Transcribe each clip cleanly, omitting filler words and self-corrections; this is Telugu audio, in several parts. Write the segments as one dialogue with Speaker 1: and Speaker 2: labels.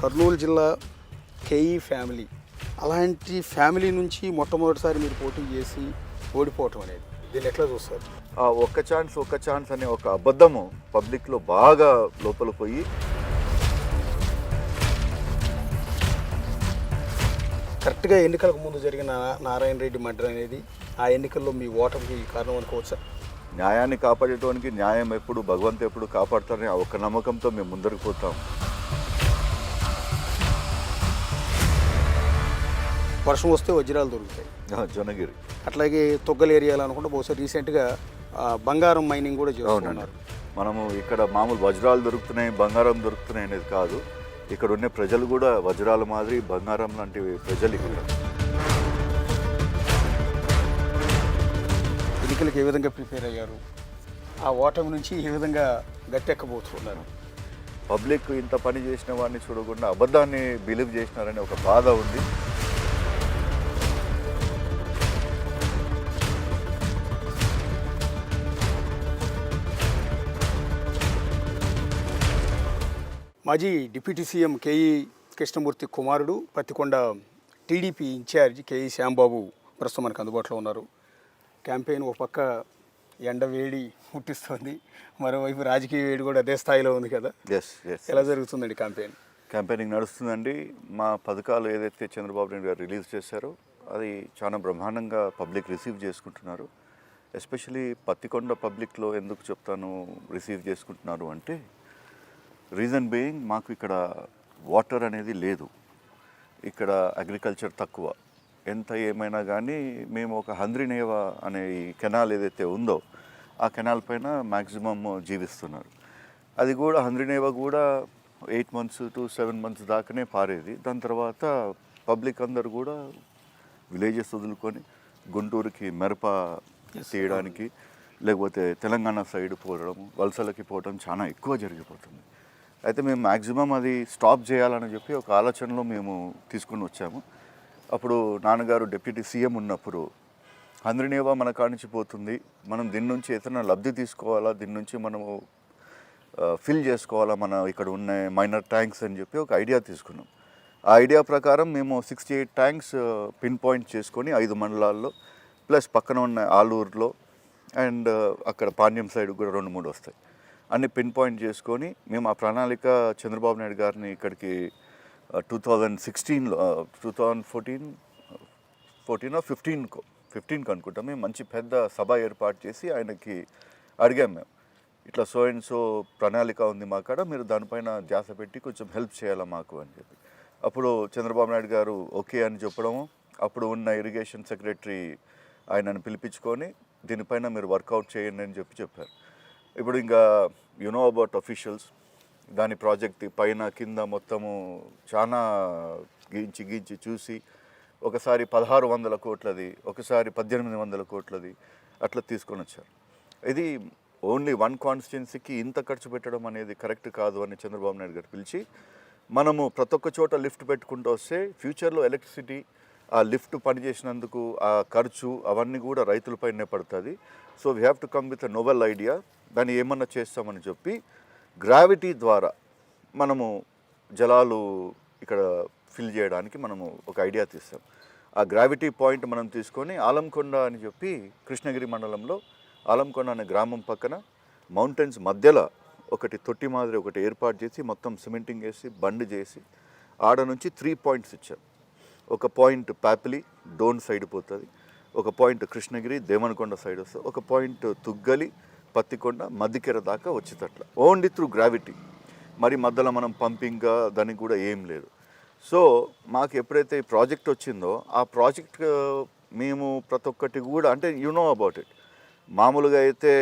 Speaker 1: కర్నూలు జిల్లా కేఈ ఫ్యామిలీ, అలాంటి ఫ్యామిలీ నుంచి మొట్టమొదటిసారి మీరు పోటీ చేసి ఓడిపోవటం అనేది దీన్ని ఎట్లా చూస్తారు?
Speaker 2: ఆ ఒక్క ఛాన్స్ అనే ఒక అబద్ధము పబ్లిక్లో బాగా లోపల పోయి
Speaker 1: కరెక్ట్గా ఎన్నికలకు ముందు జరిగిన నారాయణ రెడ్డి మర్డర్ అనేది ఆ ఎన్నికల్లో మీ ఓటమికి కారణం అనుకోవచ్చా?
Speaker 2: న్యాయాన్ని కాపాడేటానికి న్యాయం ఎప్పుడు భగవంతు ఎప్పుడు కాపాడుతారని ఆ ఒక్క నమ్మకంతో మేము ముందరికి పోతాం.
Speaker 1: వర్షం వస్తే వజ్రాలు దొరుకుతాయి
Speaker 2: జొన్నగిరి,
Speaker 1: అట్లాగే తొగ్గల ఏరియాలో అనుకుంటే బహుశా రీసెంట్గా బంగారం మైనింగ్ కూడా చేస్తున్నారు.
Speaker 2: మనము ఇక్కడ మామూలు వజ్రాలు దొరుకుతున్నాయి, బంగారం దొరుకుతున్నాయి అనేది కాదు, ఇక్కడ ఉన్న ప్రజలు కూడా వజ్రాల మాదిరి బంగారం లాంటివి ప్రజలు ఇక్కడ.
Speaker 1: ఎన్నికలకు ఏ విధంగా ప్రిపేర్ అయ్యారు? ఆ ఓటమి నుంచి ఏ విధంగా గట్టెక్కబోతున్నారు?
Speaker 2: పబ్లిక్ ఇంత పని చేసిన వాడిని చూడకుండా అబద్ధాన్ని బిలీవ్ చేసినారని ఒక బాధ ఉంది.
Speaker 1: మాజీ డిప్యూటీ సీఎం కేఈ కృష్ణమూర్తి కుమారుడు, పత్తికొండ టీడీపీ ఇన్ఛార్జ్ కేఈ శ్యాంబాబు ప్రస్తుతం మనకు అందుబాటులో ఉన్నారు. క్యాంపెయిన్ ఒక పక్క ఎండ వేడి పుట్టిస్తుంది, మరోవైపు రాజకీయ వేడి కూడా అదే స్థాయిలో ఉంది కదా. ఎలా జరుగుతుందండి
Speaker 2: క్యాంపెయినింగ్ నడుస్తుందండి. మా పథకాలు ఏదైతే చంద్రబాబు నాయుడు గారు రిలీజ్ చేశారో అది చాలా బ్రహ్మాండంగా పబ్లిక్ రిసీవ్ చేసుకుంటున్నారు. ఎస్పెషలీ పత్తికొండ పబ్లిక్లో ఎందుకు చెప్తాను రిసీవ్ చేసుకుంటున్నారు అంటే, రీజన్ బీయింగ్ మాకు ఇక్కడ వాటర్ అనేది లేదు, ఇక్కడ అగ్రికల్చర్ తక్కువ. ఎంత ఏమైనా కానీ మేము ఒక హంద్రినేవా అనే ఈ కెనాల్ ఏదైతే ఉందో ఆ కెనాల్ పైన మ్యాక్సిమమ్ జీవిస్తున్నారు. అది కూడా హంద్రినేవా కూడా 8 months to 7 months దాకానే పారేది. దాని తర్వాత పబ్లిక్ అందరు కూడా విలేజెస్ వదులుకొని గుంటూరుకి మిరప తీయడానికి, లేకపోతే తెలంగాణ సైడ్ పోవడం, వలసలకి పోవడం చాలా ఎక్కువ జరిగిపోతుంది. అయితే మేము మ్యాక్సిమం అది స్టాప్ చేయాలని చెప్పి ఒక ఆలోచనలో మేము తీసుకుని వచ్చాము. అప్పుడు నాన్నగారు డిప్యూటీ సీఎం ఉన్నప్పుడు హంద్రినేవా మన కానించి పోతుంది, మనం దీని నుంచి ఏదైనా లబ్ధి తీసుకోవాలా, దీని నుంచి మనము ఫిల్ చేసుకోవాలా మన ఇక్కడ ఉన్న మైనర్ ట్యాంక్స్ అని చెప్పి ఒక ఐడియా తీసుకున్నాం. ఆ ఐడియా ప్రకారం మేము 68 ట్యాంక్స్ పిన్ పాయింట్ చేసుకొని 5 మండలాల్లో ప్లస్ పక్కన ఉన్న ఆలూరులో అండ్ అక్కడ పాణ్యం సైడ్ కూడా 2-3 వస్తాయి, అన్ని పిన్ పాయింట్ చేసుకొని మేము ఆ ప్రణాళిక చంద్రబాబు నాయుడు గారిని ఇక్కడికి 2016లో 2015 అనుకుంటాం, మేము మంచి పెద్ద సభ ఏర్పాటు చేసి ఆయనకి అడిగాం, మేము ఇట్లా సో అండ్ సో ప్రణాళిక ఉంది మా కాడ, మీరు దానిపైన ధ్యాస పెట్టి కొంచెం హెల్ప్ చేయాలా మాకు అని చెప్పి. అప్పుడు చంద్రబాబు నాయుడు గారు ఓకే అని చెప్పడము, అప్పుడు ఉన్న ఇరిగేషన్ సెక్రటరీ ఆయనను పిలిపించుకొని దీనిపైన మీరు వర్కౌట్ చేయండి అని చెప్పారు. ఇప్పుడు ఇంకా యునో అబౌట్ అఫీషియల్స్, దాని ప్రాజెక్ట్ పైన కింద మొత్తము చాలా గీంచి చూసి ఒకసారి 1600 కోట్లది, ఒకసారి 1800 కోట్లది అట్లా తీసుకొని వచ్చారు. ఇది ఓన్లీ 1 కాన్స్టిట్యున్సీకి ఇంత ఖర్చు పెట్టడం అనేది కరెక్ట్ కాదు అని చంద్రబాబు నాయుడు గారు పిలిచి, మనము ప్రతి ఒక్క చోట లిఫ్ట్ పెట్టుకుంటూ వస్తే ఫ్యూచర్లో ఎలక్ట్రిసిటీ ఆ లిఫ్ట్ పనిచేసినందుకు ఆ ఖర్చు అవన్నీ కూడా రైతులపైనే పడుతుంది. So we have to come with a novel idea, దాన్ని ఏమన్నా చేస్తామని చెప్పి గ్రావిటీ ద్వారా మనము జలాలు ఇక్కడ ఫిల్ చేయడానికి మనము ఒక ఐడియా తీస్తాం. ఆ గ్రావిటీ పాయింట్ మనం తీసుకొని ఆలంకొండ అని చెప్పి కృష్ణగిరి మండలంలో ఆలంకొండ అనే గ్రామం పక్కన మౌంటైన్స్ మధ్యలో ఒకటి తొట్టి మాదిరి ఒకటి ఏర్పాటు చేసి మొత్తం సిమెంటింగ్ వేసి బండి చేసి ఆడ నుంచి 3 points ఇచ్చాం. ఒక పాయింట్ ప్యాపిలి డోన్ సైడ్ పోతుంది, ఒక పాయింట్ కృష్ణగిరి దేవనకొండ సైడ్ వస్తుంది, ఒక పాయింట్ తుగ్గలి పత్తికొండ మధ్యకెర దాకా వచ్చేటట్ల ఓన్లీ త్రూ గ్రావిటీ. మరి మధ్యలో మనం పంపింగ్గా దానికి కూడా ఏం లేదు. సో మాకు ఎప్పుడైతే ఈ ప్రాజెక్ట్ వచ్చిందో ఆ ప్రాజెక్ట్ మేము ప్రతి ఒక్కటి కూడా అంటే యు నో అబౌట్ ఇట్, మామూలుగా అయితే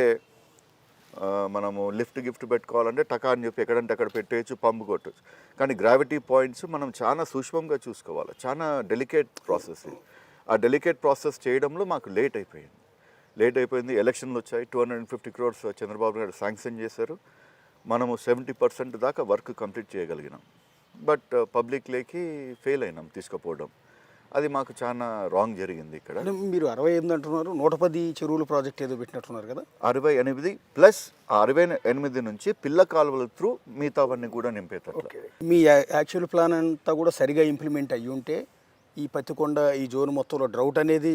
Speaker 2: మనము గిఫ్ట్ పెట్టుకోవాలంటే టకా అని చెప్పి ఎక్కడంటే అక్కడ పెట్టేయచ్చు, పంపు కొట్టచ్చు. కానీ గ్రావిటీ పాయింట్స్ మనం చాలా సూక్ష్మంగా చూసుకోవాలి, చాలా డెలికేట్ ప్రాసెస్. ఆ డెలికేట్ ప్రాసెస్ చేయడంలో మాకు లేట్ అయిపోయింది. ఎలక్షన్లు వచ్చాయి, 250 crores చంద్రబాబు నాయుడు శాంక్షన్ చేశారు. మనము 70% దాకా వర్క్ కంప్లీట్ చేయగలిగినాం. బట్ పబ్లిక్లోకి ఫెయిల్ అయినాం తీసుకుపోవడం. అది మాకు చాలా రాంగ్ జరిగింది ఇక్కడ.
Speaker 1: అంటే మీరు 68 అంటున్నారు, 110 చెరువుల ప్రాజెక్ట్ ఏదో పెట్టినట్టున్నారు కదా?
Speaker 2: 68 ప్లస్ 68 నుంచి పిల్ల కాలువల త్రూ మిగతావన్నీ కూడా నింపేటట్లు.
Speaker 1: మీ యాక్చువల్ ప్లాన్ అంతా కూడా సరిగా ఇంప్లిమెంట్ అయ్యి ఉంటే ఈ పత్తికొండ ఈ జోన్ మొత్తంలో డ్రౌట్ అనేది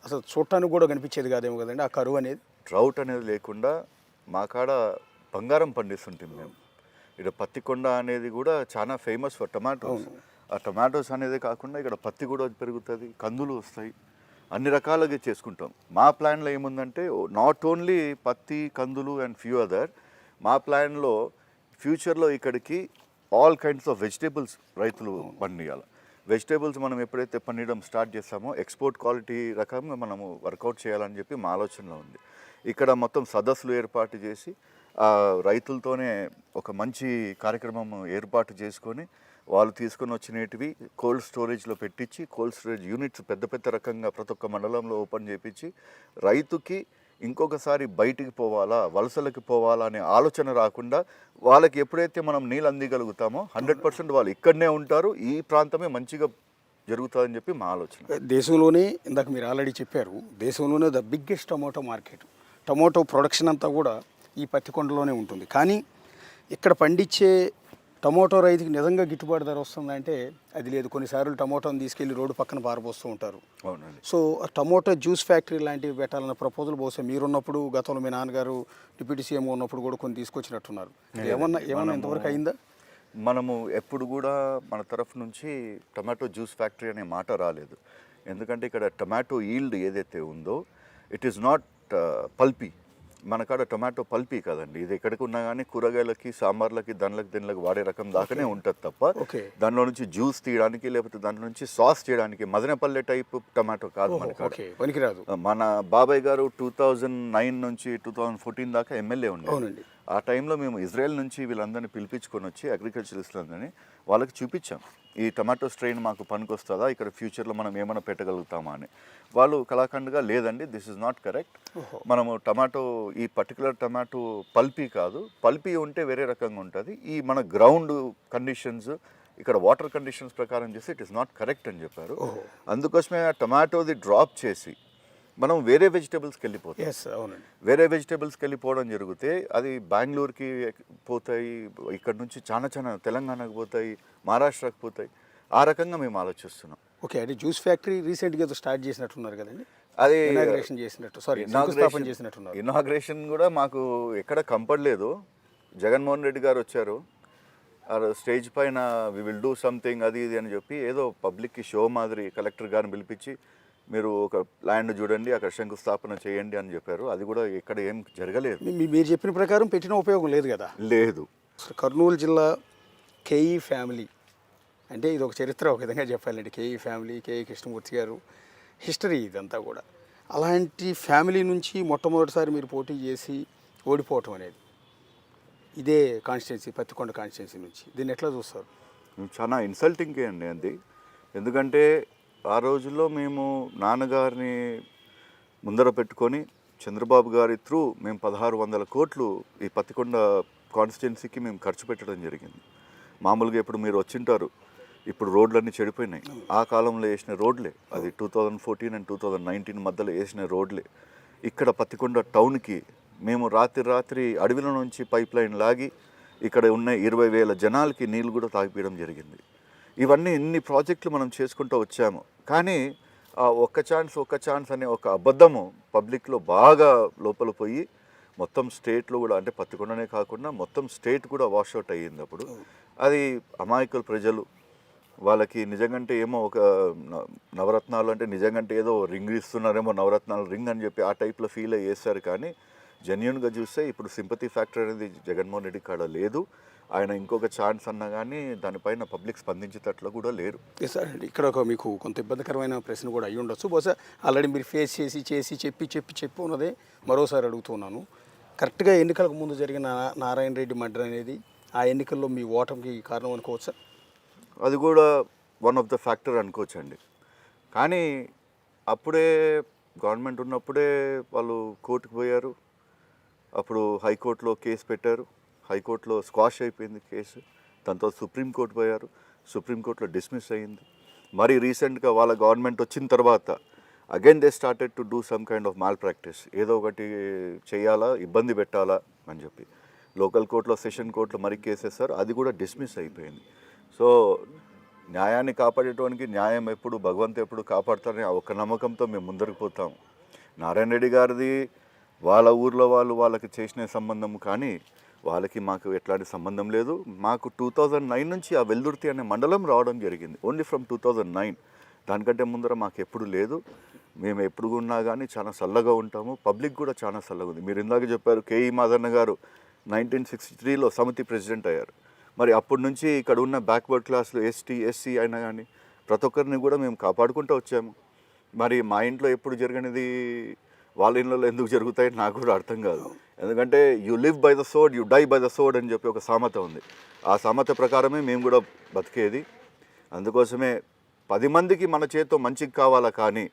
Speaker 1: అసలు చూడటానికి కూడా కనిపించేది కాదేమో కదండి, ఆ కరువు అనేది.
Speaker 2: డ్రౌట్ అనేది లేకుండా మా కాడ బంగారం పండిస్తుంటాం మేము. ఇక్కడ పత్తికొండ అనేది కూడా చాలా ఫేమస్ ఫర్ టమాటోస్. ఆ టమాటోస్ అనేది కాకుండా ఇక్కడ పత్తి కూడా పెరుగుతుంది, కందులు వస్తాయి, అన్ని రకాలుగా చేసుకుంటాం. మా ప్లాన్లో ఏముందంటే నాట్ ఓన్లీ పత్తి, కందులు అండ్ ఫ్యూ అదర్, మా ప్లాన్లో ఫ్యూచర్లో ఇక్కడికి ఆల్ కైండ్స్ ఆఫ్ వెజిటేబుల్స్ రైతులు పండియాలి. వెజిటేబుల్స్ మనం ఎప్పుడైతే పండించడం స్టార్ట్ చేస్తామో ఎక్స్పోర్ట్ క్వాలిటీ రకంగా మనము వర్కౌట్ చేయాలని చెప్పి మా ఆలోచనలో ఉంది. ఇక్కడ మొత్తం సదస్సులు ఏర్పాటు చేసి రైతులతోనే ఒక మంచి కార్యక్రమం ఏర్పాటు చేసుకొని వాళ్ళు తీసుకొని వచ్చినవి కోల్డ్ స్టోరేజ్లో పెట్టించి, కోల్డ్ స్టోరేజ్ యూనిట్స్ పెద్ద పెద్ద రకంగా ప్రతి ఒక్క మండలంలో ఓపెన్ చేయించి రైతుకి ఇంకొకసారి బయటికి పోవాలా, వలసలకి పోవాలా అనే ఆలోచన రాకుండా వాళ్ళకి ఎప్పుడైతే మనం నీళ్ళు అందిగలుగుతామో 100% వాళ్ళు ఇక్కడనే ఉంటారు, ఈ ప్రాంతమే మంచిగా జరుగుతుందని చెప్పి మా ఆలోచన.
Speaker 1: దేశంలోనే ఇందాక మీరు ఆల్రెడీ చెప్పారు, దేశంలోనే the biggest tomato market, tomato production అంతా కూడా ఈ పత్తికొండలోనే ఉంటుంది. కానీ ఇక్కడ పండించే టమోటో రైతుకి నిజంగా గిట్టుబాటు ధర వస్తుందంటే అది లేదు. కొన్నిసార్లు టమోటాను తీసుకెళ్లి రోడ్డు పక్కన పారబోస్తూ ఉంటారు.
Speaker 2: అవునండి.
Speaker 1: సో ఆ టమోటా జ్యూస్ ఫ్యాక్టరీ లాంటివి పెట్టాలన్న ప్రపోజల్ బహుశా మీరున్నప్పుడు, గతంలో మీ నాన్నగారు డిప్యూటీ సీఎం ఉన్నప్పుడు కూడా కొన్ని తీసుకొచ్చినట్టున్నారు. ఏమన్నా ఇంతవరకు అయిందా?
Speaker 2: మనము ఎప్పుడు కూడా మన తరఫు నుంచి టమాటో జ్యూస్ ఫ్యాక్టరీ అనే మాట రాలేదు. ఎందుకంటే ఇక్కడ టమాటో ఈల్డ్ ఏదైతే ఉందో ఇట్ ఈస్ నాట్ పల్పీ. మన కాడ టొమాటో పల్పీ కదండి, ఇది ఎక్కడికి ఉన్నా కానీ కూరగాయలకి, సాంబార్లకి, దీనిలకి వాడే రకం దాకానే ఉంటుంది తప్ప దానిలో నుంచి జ్యూస్ తీయడానికి లేకపోతే దాంట్లో నుంచి సాస్ చేయడానికి మదనపల్లె టైప్ టమాటో కాదు మన కాడ. మన బాబాయ్ గారు 2009 నుంచి 2014 దాకా ఎమ్మెల్యే ఉన్నారు. ఆ టైంలో మేము ఇజ్రాయెల్ నుంచి వీళ్ళందరినీ పిలిపించుకొని వచ్చి అగ్రికల్చరిస్టులందరినీ వాళ్ళకి చూపించాం, ఈ టమాటో స్ట్రెయిన్ మాకు పనికొస్తుందా, ఇక్కడ ఫ్యూచర్లో మనం ఏమైనా పెట్టగలుగుతామా అని. వాళ్ళు కళాఖండ్గా లేదండి, దిస్ ఇస్ నాట్ కరెక్ట్, మనము టమాటో ఈ పర్టికులర్ టమాటో పల్పీ కాదు, పల్పీ ఉంటే వేరే రకంగా ఉంటుంది, ఈ మన గ్రౌండ్ కండిషన్స్ ఇక్కడ వాటర్ కండిషన్స్ ప్రకారం చేసి ఇట్ ఇస్ నాట్ కరెక్ట్ అని చెప్పారు. అందుకోసమే ఆ టమాటోది డ్రాప్ చేసి మనం వేరే వెజిటేబుల్స్కి వెళ్ళిపోతాం. వేరే వెజిటేబుల్స్కి వెళ్ళిపోవడం జరిగితే అది బెంగళూరుకి పోతాయి, ఇక్కడ నుంచి చాలా తెలంగాణకు పోతాయి, మహారాష్ట్రకి పోతాయి. ఆ రకంగా మేము ఆలోచిస్తున్నాం.
Speaker 1: ఓకే, అంటే జ్యూస్ ఫ్యాక్టరీ రీసెంట్గా స్టార్ట్ చేసినట్టున్నారు కదండి,
Speaker 2: అది ఇనాగ్రేషన్ కూడా మాకు ఎక్కడ కంపడలేదు. జగన్మోహన్ రెడ్డి గారు వచ్చారు, స్టేజ్ పైన వి విల్ డూ సంథింగ్ అది ఇది అని చెప్పి ఏదో పబ్లిక్కి షో మాదిరి కలెక్టర్ గారిని పిలిపించి మీరు ఒక ల్యాండ్ చూడండి, అక్కడ శంకుస్థాపన చేయండి అని చెప్పారు. అది కూడా ఇక్కడ ఏం జరగలేదు.
Speaker 1: మీరు చెప్పిన ప్రకారం పెట్టిన ఉపయోగం లేదు కదా?
Speaker 2: లేదు.
Speaker 1: కర్నూలు జిల్లా కేఈ ఫ్యామిలీ అంటే ఇది ఒక చరిత్ర, ఒక విధంగా చెప్పాలండి. కేఈ ఫ్యామిలీ, కేఈ కృష్ణమూర్తి గారు హిస్టరీ ఇదంతా కూడా. అలాంటి ఫ్యామిలీ నుంచి మొట్టమొదటిసారి మీరు పోటీ చేసి ఓడిపోవటం అనేది, ఇదే కాన్స్టిట్యున్సీ, పత్తికొండ కాన్స్టిట్యున్సీ నుంచి, దీన్ని ఎట్లా చూస్తారు?
Speaker 2: చాలా ఇన్సల్టింగే అండి అది. ఎందుకంటే ఆ రోజుల్లో మేము నాన్నగారిని ముందర పెట్టుకొని చంద్రబాబు గారి త్రూ మేము 1600 కోట్లు ఈ పత్తికొండ కాన్స్టిట్యున్సీకి మేము ఖర్చు పెట్టడం జరిగింది. మామూలుగా ఇప్పుడు మీరు వచ్చింటారు, ఇప్పుడు రోడ్లన్నీ చెడిపోయినాయి, ఆ కాలంలో వేసిన రోడ్లే, అది 2014 అండ్ 2019 మధ్యలో వేసిన రోడ్లే. ఇక్కడ పత్తికొండ టౌన్కి మేము రాత్రి అడవిలో నుంచి పైప్ లైన్ లాగి ఇక్కడ ఉన్న 20,000 జనాలకి నీళ్ళు కూడా తాగిపోయడం జరిగింది. ఇవన్నీ ఇన్ని ప్రాజెక్టులు మనం చేసుకుంటూ వచ్చాము. కానీ ఒక్క ఛాన్స్ అనే ఒక అబద్ధము పబ్లిక్లో బాగా లోపల పోయి మొత్తం స్టేట్లో కూడా, అంటే పత్తికొండనే కాకుండా మొత్తం స్టేట్ కూడా వాష్అవుట్ అయ్యింది. అప్పుడు అది అమాయకుల ప్రజలు, వాళ్ళకి నిజంగాంటే ఏమో ఒక నవరత్నాలు అంటే నిజంగాంటే ఏదో రింగ్ ఇస్తున్నారేమో, నవరత్నాలు రింగ్ అని చెప్పి ఆ టైప్లో ఫీల్ అయ్యి వేస్తారు. కానీ జెన్యూన్గా చూస్తే ఇప్పుడు సింపతి ఫ్యాక్టర్ అనేది జగన్మోహన్ రెడ్డి కాడ లేదు. ఆయన ఇంకొక ఛాన్స్ అన్నా కానీ దానిపైన పబ్లిక్ స్పందించేటట్లు కూడా లేరు.
Speaker 1: సార్, ఇక్కడ ఒక మీకు కొంత ఇబ్బందికరమైన ప్రశ్న కూడా అయ్యి ఉండొచ్చు. బహుశా ఆల్రెడీ మీరు ఫేస్ చేసి చెప్పి ఉన్నదే మరోసారి అడుగుతున్నాను. కరెక్ట్గా ఎన్నికలకు ముందు జరిగిన నారాయణ రెడ్డి మర్డర్ అనేది ఆ ఎన్నికల్లో మీ ఓటమికి కారణం అనుకోవచ్చా?
Speaker 2: అది కూడా వన్ ఆఫ్ ద ఫ్యాక్టర్ అనుకోవచ్చండి. కానీ అప్పుడే గవర్నమెంట్ ఉన్నప్పుడే వాళ్ళు కోర్టుకు పోయారు, అప్పుడు హైకోర్టులో కేసు పెట్టారు, హైకోర్టులో స్క్వాష్ అయిపోయింది కేసు, దాంతో సుప్రీంకోర్టు పోయారు, సుప్రీంకోర్టులో డిస్మిస్ అయ్యింది. మరి రీసెంట్గా వాళ్ళ గవర్నమెంట్ వచ్చిన తర్వాత again they started to do some kind of mall practice, ఏదో ఒకటి చేయాలా, ఇబ్బంది పెట్టాలా అని చెప్పి లోకల్ కోర్టులో, సెషన్ కోర్టులో మరి కేసేసారు, అది కూడా డిస్మిస్ అయిపోయింది. సో న్యాయాన్ని కాపాడేటానికి న్యాయం ఎప్పుడు, భగవంతు ఎప్పుడు కాపాడుతారని ఒక నమ్మకంతో మేము ముందరికి పోతాం. నారాయణ రెడ్డి గారిది వాళ్ళ ఊర్లో వాళ్ళకి చేసిన సంబంధం, కానీ వాళ్ళకి మాకు ఎట్లాంటి సంబంధం లేదు. మాకు 2009 నుంచి ఆ వెల్దుర్తి అనే మండలం రావడం జరిగింది, ఓన్లీ ఫ్రమ్ 2009. దానికంటే ముందర మాకు ఎప్పుడు లేదు. మేము ఎప్పుడు ఉన్నా కానీ చాలా చల్లగా ఉంటాము, పబ్లిక్ కూడా చాలా చల్లగా ఉంది. మీరు ఇందాక చెప్పారు కేఈ మాదన్న గారు 1963లో సమితి ప్రెసిడెంట్ అయ్యారు. మరి అప్పటి నుంచి ఇక్కడ ఉన్న బ్యాక్వర్డ్ క్లాసులు ఎస్సీ అయినా కానీ ప్రతి ఒక్కరిని కూడా మేము కాపాడుకుంటూ వచ్చాము. మరి మా ఇంట్లో ఎప్పుడు జరిగినది వాళ్ళ ఇళ్ళలో ఎందుకు జరుగుతాయి నాకు కూడా అర్థం కాదు. ఎందుకంటే you live by the sword, you die by the sword అని చెప్పి ఒక సామెత ఉంది. ఆ సామెత ప్రకారమే మేము కూడా బతికేది. అందుకోసమే 10 మందికి మన చేతితో మంచికి కావాలా, కానీ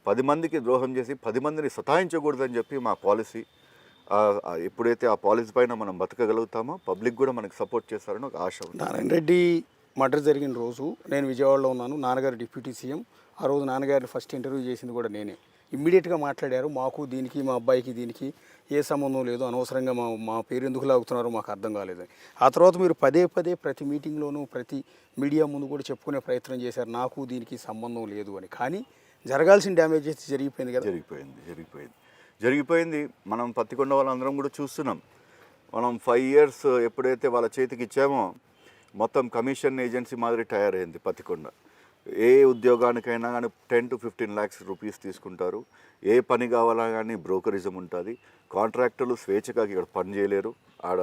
Speaker 2: 10 మందికి ద్రోహం చేసి 10 మందిని సతాయించకూడదని చెప్పి మా పాలసీ. ఎప్పుడైతే ఆ పాలసీ పైన మనం బతకగలుగుతామో పబ్లిక్ కూడా మనకు సపోర్ట్ చేస్తారని ఒక ఆశ ఉంది.
Speaker 1: నారాయణ రెడ్డి మర్డర్ జరిగిన రోజు నేను విజయవాడలో ఉన్నాను, నాన్నగారు డిప్యూటీ సీఎం. ఆ రోజు నాన్నగారిని ఫస్ట్ ఇంటర్వ్యూ చేసింది కూడా నేనే. ఇమ్మీడియట్గా మాట్లాడారు, మాకు దీనికి మా అబ్బాయికి దీనికి ఏ సంబంధం లేదు, అనవసరంగా మా పేరు ఎందుకు లాగుతున్నారో మాకు అర్థం కాలేదు. ఆ తర్వాత మీరు పదే ప్రతి మీటింగ్లోనూ ప్రతి మీడియా ముందు కూడా చెప్పుకునే ప్రయత్నం చేశారు, నాకు దీనికి సంబంధం లేదు అని. కానీ జరగాల్సిన డ్యామేజ్ అయితే జరిగిపోయింది కదా.
Speaker 2: జరిగిపోయింది. మనం పత్తికొండ వాళ్ళందరం కూడా చూస్తున్నాం. మనం 5 years ఎప్పుడైతే వాళ్ళ చేతికి ఇచ్చామో మొత్తం కమిషన్ ఏజెన్సీ మాదిరి తయారైంది పత్తికొండ. ఏ ఉద్యోగానికైనా కానీ 10 to 15 lakhs రూపీస్ తీసుకుంటారు. ఏ పని కావాలా కానీ బ్రోకరిజం ఉంటుంది. కాంట్రాక్టర్లు స్వేచ్ఛగా ఇక్కడ పని చేయలేరు. ఆడ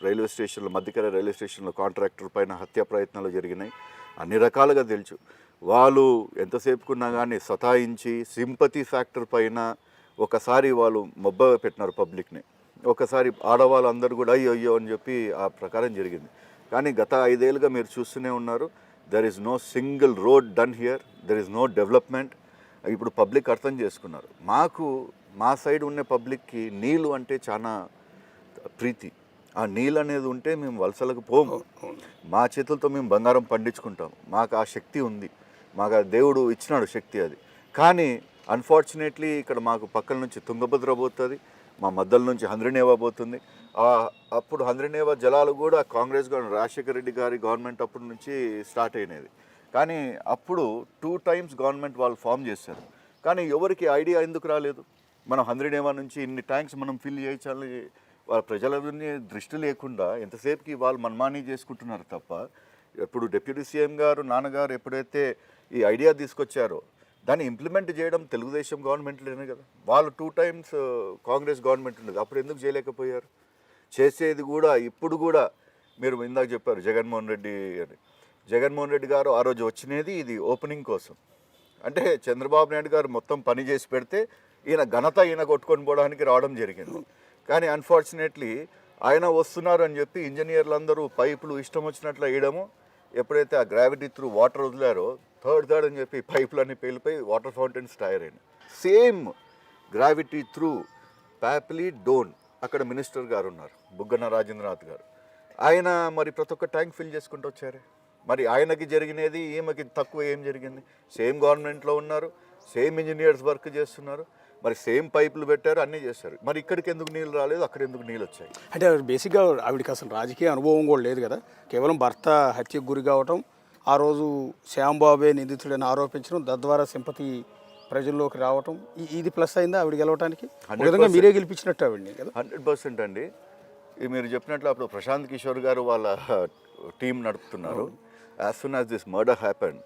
Speaker 2: రైల్వే స్టేషన్లో, మధ్యకర రైల్వే స్టేషన్లో కాంట్రాక్టర్ పైన హత్య ప్రయత్నాలు జరిగినాయి. అన్ని రకాలుగా తెలుసు. వాళ్ళు ఎంతసేపుకున్నా కానీ సతాయించి సింపతి ఫ్యాక్టర్ పైన ఒకసారి వాళ్ళు మొబ్బ పెట్టినారు పబ్లిక్ని. ఒకసారి ఆడవాళ్ళు అందరూ కూడా అయ్యో అని చెప్పి ఆ ప్రకారం జరిగింది. కానీ గత 5 ఏళ్ళుగా మీరు చూస్తూనే ఉన్నారు, there is no single road done here, there is no development. ఇప్పుడు పబ్లిక్ అర్థం చేసుకున్నారు. మా సైడ్ ఉన్న పబ్లిక్కి నీళ్ళు అంటే చాలా ప్రీతి. ఆ నీళ్ళు అనేది ఉంటే మేము వలసలకు పోము. మా చేతులతో మేము బంగారం పండించుకుంటాం. మాకు ఆ శక్తి ఉంది, మాకు ఆ దేవుడు ఇచ్చినాడు శక్తి అది. కానీ అన్ఫార్చునేట్లీ ఇక్కడ మాకు పక్కల నుంచి తుంగభద్ర పోతుంది, మా మధ్యల నుంచి హంద్రినేవా పోతుంది. అప్పుడు హంద్రినేవా జలాలు కూడా కాంగ్రెస్ గవర్నమెంట్, రాజశేఖర రెడ్డి గారి గవర్నమెంట్ అప్పటి నుంచి స్టార్ట్ అయినది. కానీ అప్పుడు 2 times గవర్నమెంట్ వాళ్ళు ఫామ్ చేశారు. కానీ ఎవరికి ఐడియా ఎందుకు రాలేదు, మనం హంద్రినేవా నుంచి ఇన్ని ట్యాంక్స్ మనం ఫిల్ చేయించాలి, వాళ్ళ ప్రజలని దృష్టి లేకుండా ఎంతసేపుకి వాళ్ళు మనమానీ చేసుకుంటున్నారు తప్ప. ఇప్పుడు డిప్యూటీ సీఎం గారు, నాన్నగారు ఎప్పుడైతే ఈ ఐడియా తీసుకొచ్చారో దాన్ని ఇంప్లిమెంట్ చేయడం తెలుగుదేశం గవర్నమెంట్లోనే కదా. వాళ్ళు 2 times కాంగ్రెస్ గవర్నమెంట్ ఉండేది, అప్పుడు ఎందుకు చేయలేకపోయారు? చేసేది కూడా ఇప్పుడు కూడా మీరు ఇందాక చెప్పారు జగన్మోహన్ రెడ్డి అని. జగన్మోహన్ రెడ్డి గారు ఆ రోజు వచ్చినది ఇది ఓపెనింగ్ కోసం. అంటే చంద్రబాబు నాయుడు గారు మొత్తం పని చేసి పెడితే ఈయన కొట్టుకొని పోవడానికి రావడం జరిగింది. కానీ అన్ఫార్చునేట్లీ ఆయన వస్తున్నారు అని చెప్పి ఇంజనీర్లు అందరూ పైపులు ఇష్టం వచ్చినట్లు వేయడము. ఎప్పుడైతే ఆ గ్రావిటీ త్రూ వాటర్ వదిలారో థర్డ్ అని చెప్పి పైపులన్నీ పేలిపోయి వాటర్ ఫౌంటైన్స్ తయారైనాయి. సేమ్ గ్రావిటీ త్రూ ప్యాప్లీ డోన్, అక్కడ మినిస్టర్ గారు ఉన్నారు బుగ్గన రాజేంద్రనాథ్ గారు. ఆయన మరి ప్రతి ఒక్క ట్యాంక్ ఫిల్ చేసుకుంటూ వచ్చారు. మరి ఆయనకి జరిగినది ఈమెకి తక్కువ ఏం జరిగింది? సేమ్ గవర్నమెంట్లో ఉన్నారు, సేమ్ ఇంజనీర్స్ వర్క్ చేస్తున్నారు, మరి సేమ్ పైపులు పెట్టారు, అన్నీ చేశారు. మరి ఇక్కడికి ఎందుకు నీళ్ళు రాలేదు, అక్కడ ఎందుకు నీళ్ళు వచ్చాయి?
Speaker 1: అంటే బేసిక్గా ఆవిడకి అసలు రాజకీయ అనుభవం కూడా లేదు కదా. కేవలం భర్త హత్యకు గురి కావటం, ఆ రోజు శ్యాంబాబే నిందితుడని ఆరోపించడం, తద్వారా సింపతి ప్రజల్లోకి రావటం, ఇది ప్లస్ అయిందా ఆవిడ గెలవడానికి? విధంగా మీరే గెలిపించినట్టు ఆవిడని కదా.
Speaker 2: 100% అండి. మీరు చెప్పినట్లు అప్పుడు ప్రశాంత్ కిషోర్ గారు వాళ్ళ టీం నడుపుతున్నారు. As soon as this murder happen,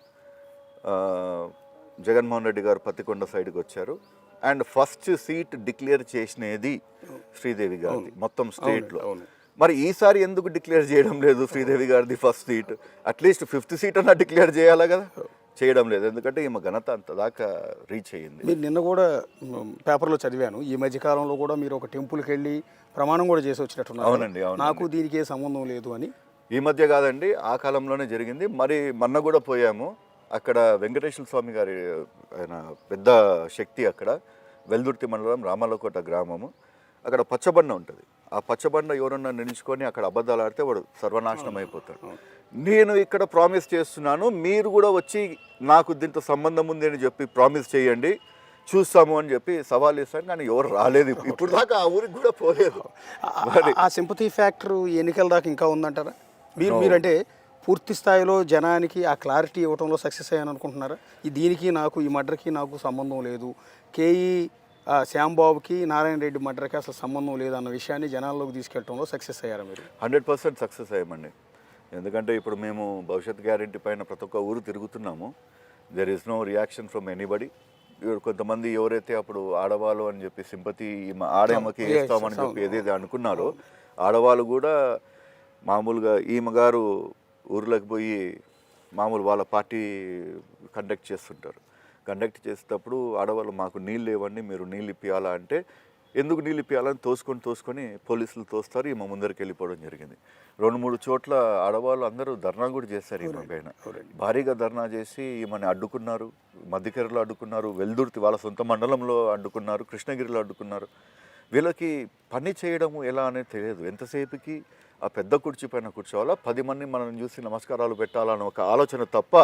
Speaker 2: Jaganmohan Reddy గారు పత్తికొండ సైడ్కి వచ్చారు. అండ్ ఫస్ట్ సీట్ డిక్లేర్ చేసినది శ్రీదేవి గారిది మొత్తం స్టేట్లో. మరి ఈసారి ఎందుకు డిక్లేర్ చేయడం లేదు శ్రీదేవి గారిది first seat? At least 5th seat అన్నా డిక్లేర్ చేయాలా కదా, చేయడం లేదు. ఎందుకంటే ఈమె ఘనత అంత దాకా రీచ్ అయ్యింది.
Speaker 1: మీరు నిన్న కూడా పేపర్లో చదివాను, ఈ మధ్యకాలంలో కూడా మీరు ఒక టెంపుల్కి వెళ్ళి ప్రమాణం కూడా చేసి వచ్చినట్టున్నారు.
Speaker 2: అవునండి,
Speaker 1: నాకు దీనికి ఏ సంబంధం లేదు అని.
Speaker 2: ఈ మధ్య కాదండి, ఆ కాలంలోనే జరిగింది. మరి మొన్న కూడా పోయాము. అక్కడ వెంకటేశ్వర స్వామి గారి ఆయన పెద్ద శక్తి, అక్కడ వెల్దుర్తి మండలం రామలకోట గ్రామము. అక్కడ పచ్చబండ ఉంటుంది. ఆ పచ్చబండ ఎవరన్నా నిలుచుకొని అక్కడ అబద్ధాలు ఆడితే వాడు సర్వనాశనం అయిపోతాడు. నేను ఇక్కడ ప్రామిస్ చేస్తున్నాను, మీరు కూడా వచ్చి నాకు దీంతో సంబంధం ఉంది అని చెప్పి ప్రామిస్ చేయండి, చూస్తాము అని చెప్పి సవాల్ చేస్తాను. కానీ ఎవరు రాలేదు, ఇప్పుడు దాకా ఆ ఊరికి కూడా పోలేదు.
Speaker 1: ఆ సింపతి ఫ్యాక్టర్ ఎన్నికల దాకా ఇంకా ఉందంటారా? మీరంటే పూర్తి స్థాయిలో జనానికి ఆ క్లారిటీ ఇవ్వడంలో సక్సెస్ అయ్యాను అనుకుంటున్నారా? దీనికి నాకు ఈ మర్డర్కి నాకు సంబంధం లేదు, కేఈ శ్యాంబాబుకి నారాయణ రెడ్డి మర్డర్కి అసలు సంబంధం లేదన్న విషయాన్ని జనాల్లోకి తీసుకెళ్ళడంలో సక్సెస్ అయ్యారా మీరు?
Speaker 2: 100% సక్సెస్ అయ్యామండి. ఎందుకంటే ఇప్పుడు మేము భవిష్యత్ గ్యారెంటీ పైన ప్రతి ఒక్క ఊరు తిరుగుతున్నాము. There is no reaction from anybody. కొంతమంది ఎవరైతే అప్పుడు ఆడవాళ్ళు అని చెప్పి సింపతి ఆడేమకి వేస్తామని చెప్పి ఏదైతే అనుకున్నారో ఆడవాళ్ళు కూడా మామూలుగా ఈమె గారు ఊర్లోకి పోయి మామూలు వాళ్ళ పార్టీ కండక్ట్ చేస్తుంటారు. కండక్ట్ చేసేటప్పుడు ఆడవాళ్ళు మాకు నీళ్ళు లేవండి, మీరు నీళ్ళు ఇప్పియాలా అంటే ఎందుకు నీళ్ళు ఇప్పియాలని తోసుకొని పోలీసులు తోస్తారు, ఈమె ముందరికి వెళ్ళిపోవడం జరిగింది. 2-3 చోట్ల ఆడవాళ్ళు అందరూ ధర్నా కూడా చేస్తారు. ఈమె పైన భారీగా ధర్నా చేసి ఈమెని అడ్డుకున్నారు. మధ్యకెరలో అడ్డుకున్నారు, వెల్దుర్తి వాళ్ళ సొంత మండలంలో అడ్డుకున్నారు, కృష్ణగిరిలో అడ్డుకున్నారు. వీళ్ళకి పని చేయడము ఎలా అనేది తెలియదు. ఎంతసేపుకి ఆ పెద్ద కుర్చీ పైన కూర్చోవాలా, 10 మంది మనం చూసి నమస్కారాలు పెట్టాలన్న ఒక ఆలోచన తప్ప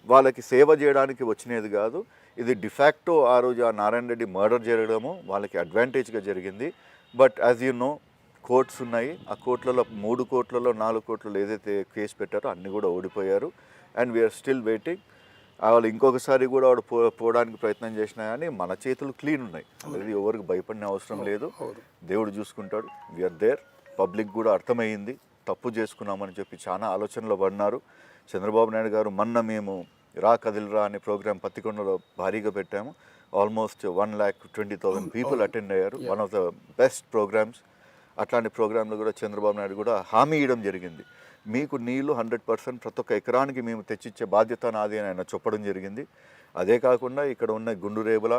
Speaker 2: వాళ్ళకి సేవ చేయడానికి వచ్చినది కాదు. ఇది డిఫాక్టో ఆ రోజు ఆ నారాయణ రెడ్డి మర్డర్ జరగడము వాళ్ళకి అడ్వాంటేజ్గా జరిగింది. But as you know courts ఉన్నాయి. ఆ కోర్టులలో 3 కోర్టులలో 4 కోర్టులలో ఏదైతే కేసు పెట్టారో అన్నీ కూడా ఓడిపోయారు. And we're still waiting. వాళ్ళు ఇంకొకసారి కూడా వాడు పోవడానికి ప్రయత్నం చేసినా కానీ మన చేతులు క్లీన్ ఉన్నాయి. అనేది ఎవరికి భయపడిన అవసరం లేదు, దేవుడు చూసుకుంటాడు. We are there. పబ్లిక్ కూడా అర్థమయ్యింది, తప్పు చేసుకున్నామని చెప్పి చాలా ఆలోచనలో పడినారు. చంద్రబాబు నాయుడు గారు మొన్న మేము రా కదిలిరా అనే ప్రోగ్రాం పత్తికొండలో భారీగా పెట్టాము. ఆల్మోస్ట్ 1,20,000 పీపుల్ అటెండ్ అయ్యారు. One of the best programs. అట్లాంటి ప్రోగ్రాంలో కూడా చంద్రబాబు నాయుడు కూడా హామీ ఇవ్వడం జరిగింది, మీకు నీళ్లు 100% ప్రతి ఒక్క ఎకరానికి మేము తెచ్చిచ్చే బాధ్యత నాది అని ఆయన చెప్పడం జరిగింది. అదే కాకుండా ఇక్కడ ఉన్న గుండురేబుల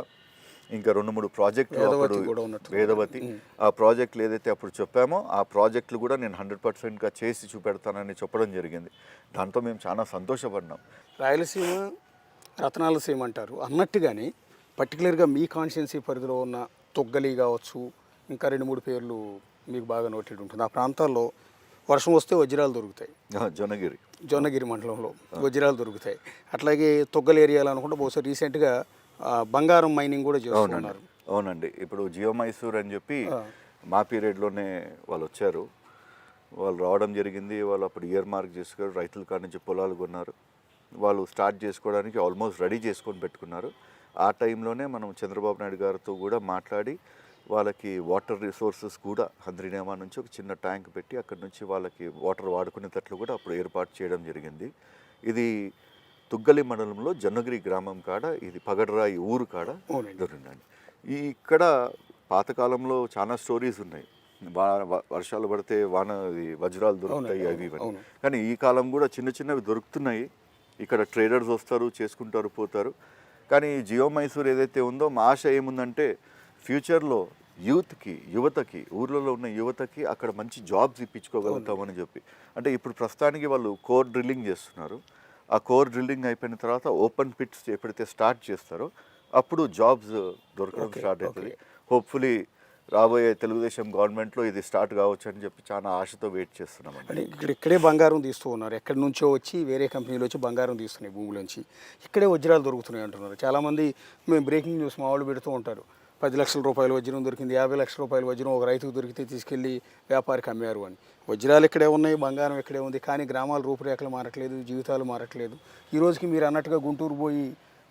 Speaker 2: ఇంకా 2-3 ప్రాజెక్టులు అప్పుడు వేదవతి ఆ ప్రాజెక్టులు ఏదైతే అప్పుడు చెప్పామో ఆ ప్రాజెక్టులు కూడా నేను 100%గా చేసి చూపెడతానని చెప్పడం జరిగింది. దాంతో మేము చాలా సంతోషపడినాం.
Speaker 1: రాయలసీమ రతనాల సీమ అంటారు అన్నట్టుగానే పర్టికులర్గా మీ కాన్స్టిట్యున్సీ పరిధిలో ఉన్న తొగ్గలి కావచ్చు, ఇంకా 2-3 పేర్లు మీకు బాగా నోటెడ్ ఉంటుంది. ఆ ప్రాంతాల్లో వర్షం వస్తే వజ్రాలు దొరుకుతాయి. జొన్నగిరి మండలంలో వజ్రాలు దొరుకుతాయి. అట్లాగే తొగ్గల ఏరియాలో అనుకుంటే బహుశా రీసెంట్గా బంగారం మైనింగ్ కూడా చేస్తున్నారు.
Speaker 2: అవునండి. ఇప్పుడు జియో మైసూర్ అని చెప్పి మా పీరియడ్లోనే వాళ్ళు వచ్చారు. వాళ్ళు రావడం జరిగింది. వాళ్ళు అప్పుడు ఇయర్ మార్క్ చేసుకొని రైతుల కాడ నుంచి పొలాలు కొన్నారు. వాళ్ళు స్టార్ట్ చేసుకోవడానికి ఆల్మోస్ట్ రెడీ చేసుకొని పెట్టుకున్నారు. ఆ టైంలోనే మనం చంద్రబాబు నాయుడు గారితో కూడా మాట్లాడి వాళ్ళకి వాటర్ రిసోర్సెస్ కూడా హంద్రీనేమా నుంచి ఒక చిన్న ట్యాంక్ పెట్టి అక్కడ నుంచి వాళ్ళకి వాటర్ వాడుకునేటట్లు కూడా అప్పుడు ఏర్పాటు చేయడం జరిగింది. ఇది తుగ్గలి మండలంలో జొన్నగిరి గ్రామం కాడ, ఇది పగడరాయి ఊరు కాడ దొరికిందండి. ఇక్కడ పాతకాలంలో చాలా స్టోరీస్ ఉన్నాయి. వర్షాలు పడితే వజ్రాలు దొరుకుతాయి అవి ఇవన్నీ. కానీ ఈ కాలం కూడా చిన్నవి దొరుకుతున్నాయి. ఇక్కడ ట్రేడర్స్ వస్తారు, చేసుకుంటారు, పోతారు. కానీ జియో మైసూర్ ఏదైతే ఉందో మా ఆశ ఏముందంటే ఫ్యూచర్లో యువతకి ఊర్లలో ఉన్న యువతకి అక్కడ మంచి జాబ్స్ ఇప్పించుకోగలుగుతామని చెప్పి. అంటే ఇప్పుడు ప్రస్తుతానికి వాళ్ళు కోర్ డ్రిల్లింగ్ చేస్తున్నారు. ఆ కోర్ డ్రిల్లింగ్ అయిపోయిన తర్వాత ఓపెన్ పిట్స్ ఎప్పుడైతే స్టార్ట్ చేస్తారో అప్పుడు జాబ్స్ దొరకడం స్టార్ట్ అవుతుంది. హోప్ఫుల్లీ రాబోయే తెలుగుదేశం గవర్నమెంట్లో ఇది స్టార్ట్ కావచ్చు అని చెప్పి చాలా ఆశతో వెయిట్ చేస్తున్నాం.
Speaker 1: అంటే ఇక్కడే బంగారం తీస్తూ ఉన్నారు. ఎక్కడి నుంచో వచ్చి వేరే కంపెనీలు వచ్చి బంగారం తీస్తున్నాయి భూమిలోంచి. ఇక్కడే వజ్రాలు దొరుకుతున్నాయి అంటున్నారు. చాలామంది మేము బ్రేకింగ్ న్యూస్ మా వాళ్ళు పెడుతూ ఉంటారు. 10 లక్షల రూపాయల వజ్రం దొరికింది, 50 లక్షల రూపాయల వజ్రం ఒక రైతుకు దొరికితే తీసుకెళ్ళి వ్యాపారికి అమ్మారు అని. వజ్రాలు ఇక్కడే ఉన్నాయి, బంగారం ఇక్కడే ఉంది, కానీ గ్రామాల రూపురేఖలు మారట్లేదు, జీవితాలు మారట్లేదు. ఈ రోజుకి మీరు అన్నట్టుగా గుంటూరు పోయి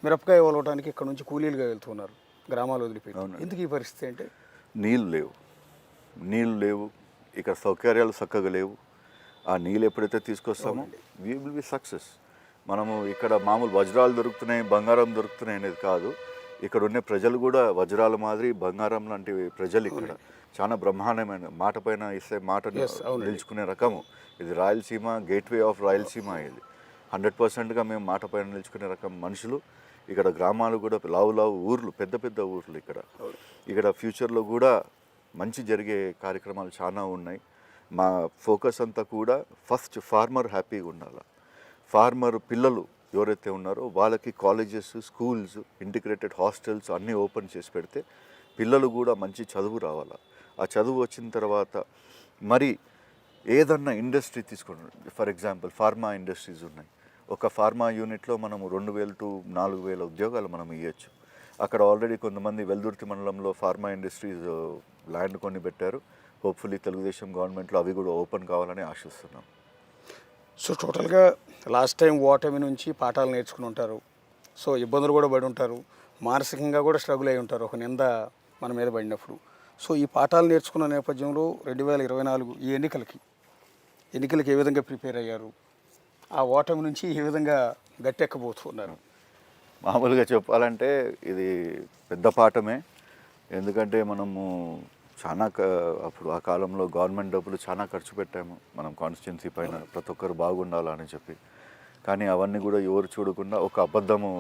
Speaker 1: మిరపకాయ వలవటానికి ఇక్కడ నుంచి కూలీలుగా వెళ్తున్నారు గ్రామాలు వదిలిపెట్టి. ఎందుకు ఈ పరిస్థితి అంటే
Speaker 2: నీళ్ళు లేవు, ఇక్కడ సౌకర్యాలు చక్కగా లేవు. ఆ నీళ్ళు ఎప్పుడైతే తీసుకొస్తామో వీ విల్ బి సక్సెస్. మనము ఇక్కడ మామూలు వజ్రాలు దొరుకుతున్నాయి, బంగారం దొరుకుతున్నాయి అనేది కాదు. ఇక్కడ ఉన్న ప్రజలు కూడా వజ్రాల మాదిరి బంగారం లాంటి ప్రజలు ఇక్కడ చాలా బ్రహ్మాండమైన మాట పైన ఇస్తే మాట నిలుచుకునే రకము. ఇది రాయలసీమ, గేట్వే ఆఫ్ రాయలసీమ. ఇది 100%గా మేము మాట పైన నిలుచుకునే రకం మనుషులు. ఇక్కడ గ్రామాలు కూడా లావు ఊర్లు, పెద్ద ఊర్లు ఇక్కడ ఫ్యూచర్లో కూడా మంచి జరిగే కార్యక్రమాలు చాలా ఉన్నాయి. మా ఫోకస్ అంతా కూడా ఫస్ట్ ఫార్మర్ హ్యాపీగా ఉండాలి. ఫార్మర్ పిల్లలు ఎవరైతే ఉన్నారో వాళ్ళకి కాలేజెస్, స్కూల్స్, ఇంటిగ్రేటెడ్ హాస్టల్స్ అన్నీ ఓపెన్ చేసి పెడితే పిల్లలు కూడా మంచి చదువు రావాలా. ఆ చదువు వచ్చిన తర్వాత మరి ఏదన్నా ఇండస్ట్రీ తీసుకోండి, ఫర్ ఎగ్జాంపుల్ ఫార్మా ఇండస్ట్రీస్ ఉన్నాయి. ఒక ఫార్మా యూనిట్లో మనము 2,000 to 4,000 ఉద్యోగాలు మనం ఇవ్వచ్చు. అక్కడ ఆల్రెడీ కొంతమంది వెల్దుర్తి మండలంలో ఫార్మా ఇండస్ట్రీస్ ల్యాండ్ కొని పెట్టారు. హోప్ఫుల్లీ తెలుగుదేశం గవర్నమెంట్లో అవి కూడా ఓపెన్ కావాలని ఆశిస్తున్నాం.
Speaker 1: సో టోటల్గా లాస్ట్ టైం ఓటమి నుంచి పాఠాలు నేర్చుకుని ఉంటారు. సో ఇబ్బందులు కూడా పడి ఉంటారు, మానసికంగా కూడా స్ట్రగుల్ అయి ఉంటారు ఒక నింద మన మీద పడినప్పుడు. సో ఈ పాఠాలు నేర్చుకున్న నేపథ్యంలో 2024 ఈ ఎన్నికలకి ఏ విధంగా ప్రిపేర్ అయ్యారు? ఆ ఓటమి నుంచి ఏ విధంగా గట్టెక్కబోతున్నారు?
Speaker 2: మామూలుగా చెప్పాలంటే ఇది పెద్ద పాఠమే. ఎందుకంటే మనము చాలా అప్పుడు ఆ కాలంలో గవర్నమెంట్ డబ్బులు చాలా ఖర్చు పెట్టాము మనం కాన్స్టిట్యున్సీ పైన, ప్రతి ఒక్కరు బాగుండాలని చెప్పి. కానీ అవన్నీ కూడా ఎవరు చూడకుండా ఒక అబద్ధము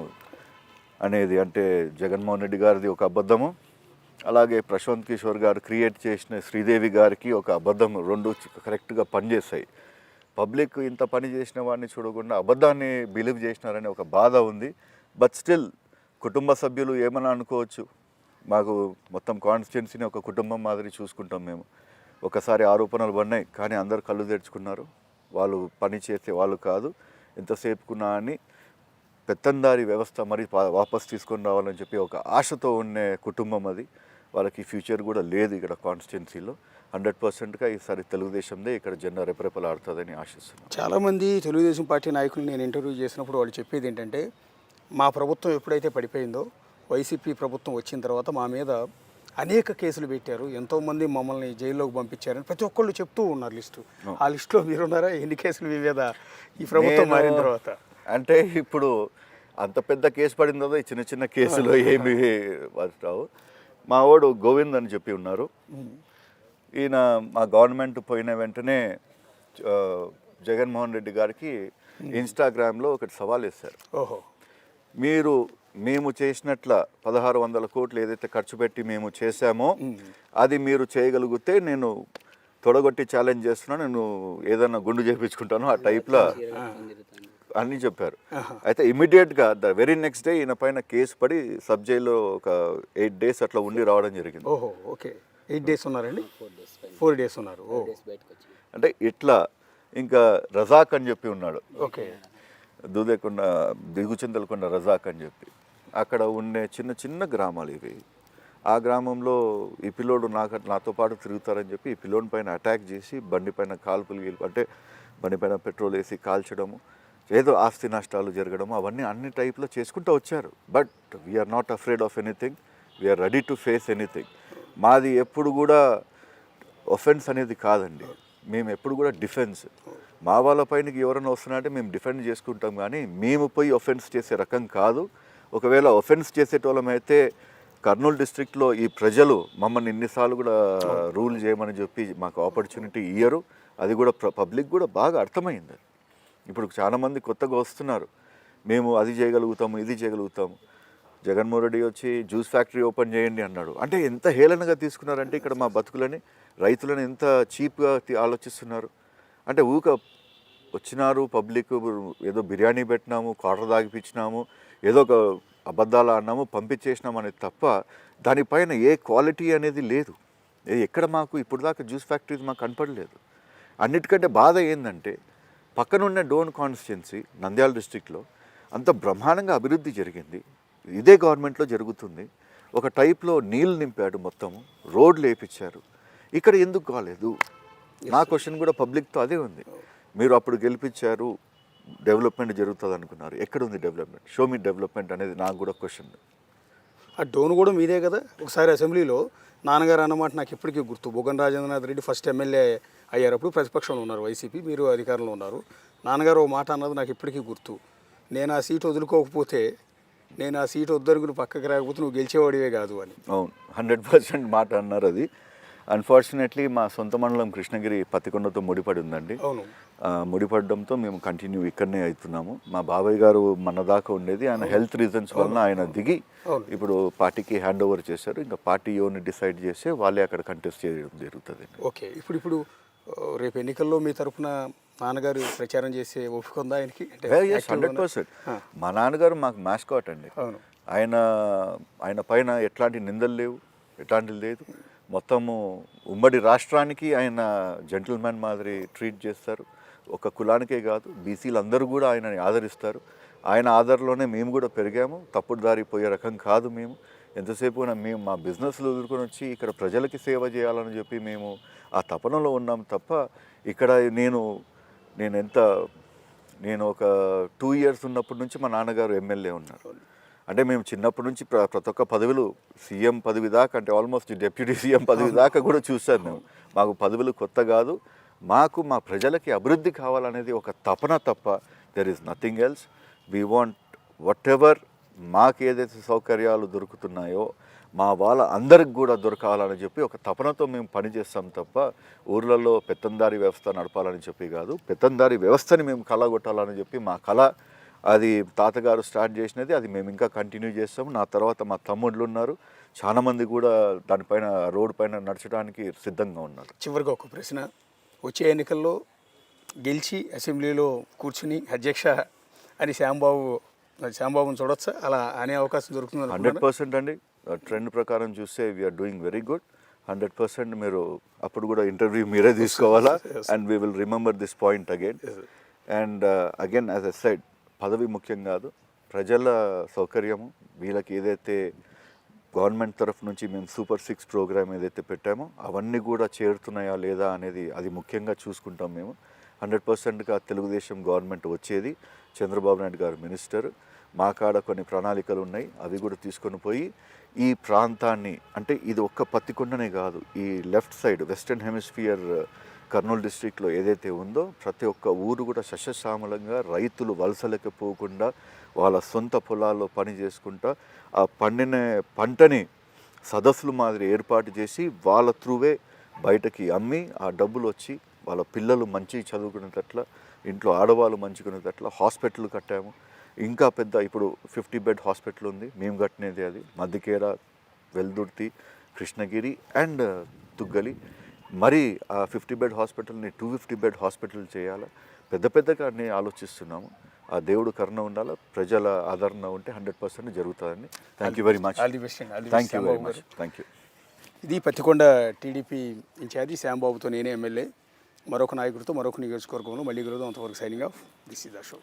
Speaker 2: అనేది, అంటే జగన్మోహన్ రెడ్డి గారిది ఒక అబద్ధము, అలాగే ప్రశాంత్ కిషోర్ గారు క్రియేట్ చేసిన శ్రీదేవి గారికి ఒక అబద్ధం, రెండు కరెక్ట్గా పనిచేస్తాయి. పబ్లిక్ ఇంత పని చేసిన వాడిని చూడకుండా అబద్ధాన్ని బిలీవ్ చేసినారనే ఒక బాధ ఉంది. బట్ స్టిల్ కుటుంబ సభ్యులు ఏమన్నా అనుకోవచ్చు, మాకు మొత్తం కాన్స్టిట్యున్సీని ఒక కుటుంబం మాదిరి చూసుకుంటాం మేము. ఒకసారి ఆరోపణలు పడినాయి కానీ అందరు కళ్ళు తెరుచుకున్నారు, వాళ్ళు పని చేసే వాళ్ళు కాదు, ఎంతసేపుకున్నా అని పెత్తందారి వ్యవస్థ మరి వాపస్ తీసుకొని రావాలని చెప్పి ఒక ఆశతో ఉండే కుటుంబం అది. వాళ్ళకి ఫ్యూచర్ కూడా లేదు ఇక్కడ కాన్స్టిట్యున్సీలో. 100%గా ఈసారి తెలుగుదేశందే ఇక్కడ జెండా రెపరెపలాడుతుందని ఆశిస్తున్నాను.
Speaker 1: చాలామంది తెలుగుదేశం పార్టీ నాయకులు నేను ఇంటర్వ్యూ చేసినప్పుడు వాళ్ళు చెప్పేది ఏంటంటే, మా ప్రభుత్వం ఎప్పుడైతే పడిపోయిందో వైసీపీ ప్రభుత్వం వచ్చిన తర్వాత మా మీద అనేక కేసులు పెట్టారు, ఎంతోమంది మమ్మల్ని జైల్లోకి పంపించారని ప్రతి ఒక్కళ్ళు చెప్తూ ఉన్నారు లిస్టు. ఆ లిస్టులో మీరున్నారా? ఎన్ని కేసులు మీ మీద ఈ ప్రభుత్వం మారిన తర్వాత?
Speaker 2: అంటే ఇప్పుడు అంత పెద్ద కేసు పడిన తర్వాత ఈ చిన్న చిన్న కేసులు ఏమి రావు. మా వాడు గోవింద్ అని చెప్పి ఉన్నారు. ఈయన మా గవర్నమెంట్ పోయిన వెంటనే జగన్మోహన్ రెడ్డి గారికి ఇన్స్టాగ్రామ్లో ఒకటి సవాల్ వేశారు.
Speaker 1: ఓహో,
Speaker 2: మేము చేసినట్ల 1,600 కోట్లు ఏదైతే ఖర్చు పెట్టి మేము చేశామో అది మీరు చేయగలిగితే నేను తొడగొట్టి ఛాలెంజ్ చేస్తున్నా, నేను ఏదన్నా గుండు చేయించుకుంటాను ఆ టైప్లో అని చెప్పారు. అయితే ఇమీడియట్గా ద వెరీ నెక్స్ట్ డే ఈయన పైన కేసు పడి సబ్ జైల్లో ఒక 8 days అట్లా ఉండి రావడం జరిగింది.
Speaker 1: ఓహో, ఓకే. 8 days ఉన్నారండి? 4 days ఉన్నారు.
Speaker 2: అంటే ఇట్లా ఇంకా రజాక్ అని చెప్పి ఉన్నాడు.
Speaker 1: ఓకే.
Speaker 2: దూదేకొండ దిగుచింతలకొండ రజాక్ అని చెప్పి అక్కడ ఉండే చిన్న చిన్న గ్రామాలు ఇవి. ఆ గ్రామంలో ఈ పిల్లోడు నాతో పాటు తిరుగుతారని చెప్పి ఈ పిల్లోడి పైన అటాక్ చేసి బండి పైన కాల్పులు అంటే బండి పైన పెట్రోల్ వేసి కాల్చడము, ఏదో ఆస్తి నష్టాలు జరగడము, అవన్నీ అన్ని టైప్లో చేసుకుంటూ వచ్చారు. But we're not afraid of anything, we're ready to face anything. మాది ఎప్పుడు కూడా ఒఫెన్స్ అనేది కాదండి, మేము ఎప్పుడు కూడా డిఫెన్స్. మా వాళ్ళ పైనకి ఎవరైనా వస్తున్నారంటే మేము డిఫెండ్ చేసుకుంటాం, కానీ మేము పోయి ఒఫెన్స్ చేసే రకం కాదు. ఒకవేళ ఒఫెన్స్ చేసేటోళ్ళమైతే కర్నూలు డిస్ట్రిక్ట్లో ఈ ప్రజలు మమ్మల్ని ఇన్నిసార్లు కూడా రూల్ చేయమని చెప్పి మాకు ఆపర్చునిటీ ఇయ్యరు. అది కూడా పబ్లిక్ కూడా బాగా అర్థమైంది. ఇప్పుడు చాలామంది కొత్తగా వస్తున్నారు, మేము అది చేయగలుగుతాము ఇది చేయగలుగుతాము. జగన్మోహన్ రెడ్డి వచ్చి జ్యూస్ ఫ్యాక్టరీ ఓపెన్ చేయండి అన్నాడు. అంటే ఎంత హేళనగా తీసుకున్నారంటే ఇక్కడ మా బతుకులని, రైతులను ఎంత చీప్గా ఆలోచిస్తున్నారు. అంటే వచ్చినారు పబ్లిక్, ఏదో బిర్యానీ పెట్టినాము, క్వార్టర్ తాగిపించినాము, ఏదో ఒక అబద్ధాలు అన్నాము, పంపించేసినాము అనేది తప్ప దానిపైన ఏ క్వాలిటీ అనేది లేదు. ఎక్కడ మాకు ఇప్పుడు దాకా జ్యూస్ ఫ్యాక్టరీస్ మాకు కనపడలేదు. అన్నిటికంటే బాధ ఏంటంటే పక్కనున్న డోన్ కాన్స్టిట్యున్సీ నంద్యాల డిస్ట్రిక్ట్లో అంత బ్రహ్మాండంగా అభివృద్ధి జరిగింది, ఇదే గవర్నమెంట్లో జరుగుతుంది. ఒక టైప్లో నీళ్ళు నింపాడు, మొత్తము రోడ్లు వేయించారు. ఇక్కడ ఎందుకు కాలేదు? నా క్వశ్చన్ కూడా పబ్లిక్తో అదే ఉంది. మీరు అప్పుడు గెలిపించారు, డెవలప్మెంట్ జరుగుతుంది అనుకున్నారు, ఎక్కడుంది డెవలప్మెంట్? షో మీ డెవలప్మెంట్ అనేది నాకు కూడా క్వశ్చన్.
Speaker 1: ఆ డోన్ కూడా మీదే కదా. ఒకసారి అసెంబ్లీలో నాన్నగారు అన్నమాట నాకు ఇప్పటికీ గుర్తు. బుగ్గన రాజేంద్రనాథ్ రెడ్డి ఫస్ట్ ఎమ్మెల్యే అయ్యారప్పుడు ప్రతిపక్షంలో ఉన్నారు వైసీపీ, మీరు అధికారంలో ఉన్నారు. నాన్నగారు ఓ మాట అన్నది నాకు ఇప్పటికీ గుర్తు, నేను ఆ సీటు వదులుకోకపోతే, నేను ఆ సీటు వద్దనుకుని పక్కకి రాకపోతే నువ్వు గెలిచేవాడివే కాదు అని.
Speaker 2: అవును, 100% మాట అన్నారు. అది అన్ఫార్చునేట్లీ మా సొంత మండలం కృష్ణగిరి పత్తికొండతో ముడిపడి ఉందండి.
Speaker 1: అవును,
Speaker 2: ముడిపడడంతో మేము కంటిన్యూ ఇక్కడనే అవుతున్నాము. మా బాబాయ్ గారు మన దాకా ఉండేది, ఆయన హెల్త్ రీజన్స్ వలన ఆయన దిగి ఇప్పుడు పార్టీకి హ్యాండ్ ఓవర్ చేశారు. ఇంకా పార్టీ యోని డిసైడ్ చేస్తే వాళ్ళే అక్కడ కంటెస్ట్ చేయడం జరుగుతుంది.
Speaker 1: ఓకే. ఇప్పుడు రేపు ఎన్నికల్లో మీ తరఫున నాన్నగారు ప్రచారం చేసే ఓపిక ఉందా ఆయనకి?
Speaker 2: 100%. మా నాన్నగారు మాకు మ్యాస్కాట్ అండి. ఆయన పైన ఎట్లాంటి నిందలు లేవు, ఎట్లాంటిది లేదు. మొత్తము ఉమ్మడి రాష్ట్రానికి ఆయన జెంటిల్మెన్ మాదిరి ట్రీట్ చేస్తారు. ఒక కులానికే కాదు, బీసీలు అందరూ కూడా ఆయనని ఆదరిస్తారు. ఆయన ఆధారంలోనే మేము కూడా పెరిగాము. తప్పుడు దారి పోయే రకం కాదు మేము. ఎంతసేపు మేము మా బిజినెస్లు వదులుకొని వచ్చి ఇక్కడ ప్రజలకి సేవ చేయాలని చెప్పి మేము ఆ తపనలో ఉన్నాం తప్ప ఇక్కడ నేను ఒక 2 years ఉన్నప్పటి నుంచి మా నాన్నగారు ఎమ్మెల్యే ఉన్నారు. అంటే మేము చిన్నప్పటి నుంచి ప్రతి ఒక్క పదవులు సీఎం పదవి దాకా, అంటే ఆల్మోస్ట్ డిప్యూటీ సీఎం పదవి దాకా కూడా చూసాం మేము. మాకు పదవులు కొత్త కాదు, మాకు మా ప్రజలకి అభివృద్ధి కావాలనేది ఒక తపన తప్ప there is nothing else. We want what ever మాకు ఏదైతే సౌకర్యాలు దొరుకుతున్నాయో మా వాళ్ళ అందరికి కూడా దొరకాలని చెప్పి ఒక తపనతో మేము పనిచేస్తాం తప్ప ఊర్లలో పెత్తందారి వ్యవస్థ నడపాలని చెప్పి కాదు. పెత్తందారి వ్యవస్థని మేము కళగొట్టాలని చెప్పి మా కళ, అది తాతగారు స్టార్ట్ చేసినది, అది మేము ఇంకా కంటిన్యూ చేస్తాము. నా తర్వాత మా తమ్ముళ్ళు ఉన్నారు, చాలామంది కూడా దానిపైన రోడ్డు పైన నడచడానికి సిద్ధంగా ఉన్నారు.
Speaker 1: చివరిగా ఒక ప్రశ్న, వచ్చే ఎన్నికల్లో గెలిచి అసెంబ్లీలో కూర్చుని అధ్యక్ష అని శ్యాంబాబుని చూడొచ్చా? అలా అనే అవకాశం దొరుకుతుంది?
Speaker 2: 100% అండి. ట్రెండ్ ప్రకారం చూస్తే వీఆర్ డూయింగ్ వెరీ గుడ్. 100% మీరు అప్పుడు కూడా ఇంటర్వ్యూ మీరే తీసుకోవాలా. And we will remember this point again. And again as a side, పదవి ముఖ్యం కాదు, ప్రజల సౌకర్యము. వీళ్ళకి ఏదైతే గవర్నమెంట్ తరఫు నుంచి మేము సూపర్ 6 ప్రోగ్రామ్ ఏదైతే పెట్టామో అవన్నీ కూడా చేరుతున్నాయా లేదా అనేది అది ముఖ్యంగా చూసుకుంటాం మేము. 100%గా తెలుగుదేశం గవర్నమెంట్ వచ్చేది, చంద్రబాబు నాయుడు గారు మినిస్టర్. మా కాడ కొన్ని ప్రణాళికలు ఉన్నాయి, అవి కూడా తీసుకొని పోయి ఈ ప్రాంతాన్ని, అంటే ఇది ఒక్క పత్తికొండనే కాదు, ఈ left side western hemisphere Kurnool డిస్ట్రిక్ట్లో ఏదైతే ఉందో ప్రతి ఒక్క ఊరు కూడా సస్యశ్యామలంగా, రైతులు వలసలకు పోకుండా వాళ్ళ సొంత పొలాల్లో పని చేసుకుంటా ఆ పండిన పంటని సదస్సులు మాదిరి ఏర్పాటు చేసి వాళ్ళ త్రూవే బయటకి అమ్మి ఆ డబ్బులు వచ్చి వాళ్ళ పిల్లలు మంచి చదువుకునేటట్ల, ఇంట్లో ఆడవాళ్ళు మంచుకునేటట్ల హాస్పిటల్ కట్టాము. ఇంకా పెద్ద ఇప్పుడు 50 bed హాస్పిటల్ ఉంది, మేము కట్టినది. అది మద్దికేర, వెల్దుర్తి, కృష్ణగిరి అండ్ తుగ్గలి. మరి ఆ 50 bed హాస్పిటల్ని 250 bed హాస్పిటల్ చేయాలి. పెద్దగా అన్నీ ఆలోచిస్తున్నాము. ఆ దేవుడు కరుణ ఉండాలి, ప్రజల ఆదరణ ఉంటే 100% జరుగుతుందండి. Thank you very much. Thank you very much. Thank you.
Speaker 1: ఇది పత్తికొండ టీడీపీ ఇన్ఛార్జి శ్యాంబాబుతో నేనే ఎమ్మెల్యే. మరొక నాయకుడితో మరొక నియోజకవర్గంలో మళ్ళీ కలుద్దాం. అంతవరకు signing off. This is the show.